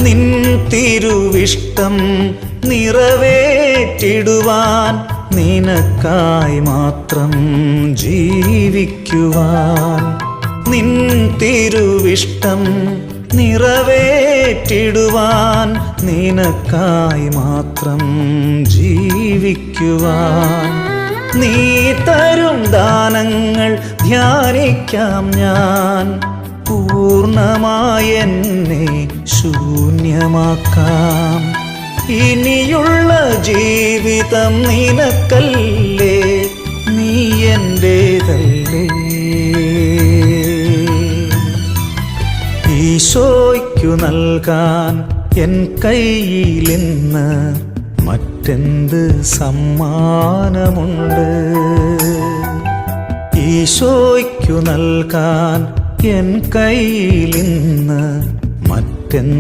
നിൻ തിരുവിഷ്ടം നിറവേറ്റിടുവാൻ, നിനക്കായി മാത്രം ജീവിക്കുവാൻ. നിൻ തിരുവിഷ്ടം നിറവേറ്റിടുവാൻ, നിനക്കായി മാത്രം ജീവിക്കുവാൻ. നീ തരും ദാനങ്ങൾ ധ്യാനിക്കാം ഞാൻ, പൂർണ്ണമായെന്നെ ശൂന്യമാക്കാം. ഇനിയുള്ള ജീവിതം നിനക്കല്ലേ, നീ എന്റേതല്ലേ. ഈശോയ്ക്കു നൽകാൻ എൻ കയ്യിലിന്ന് മറ്റെന്ത് സമ്മാനമുണ്ട്. ഈശോയ്ക്കു നൽകാൻ എൻ കയ്യിലിന്ന് മറ്റെന്ത്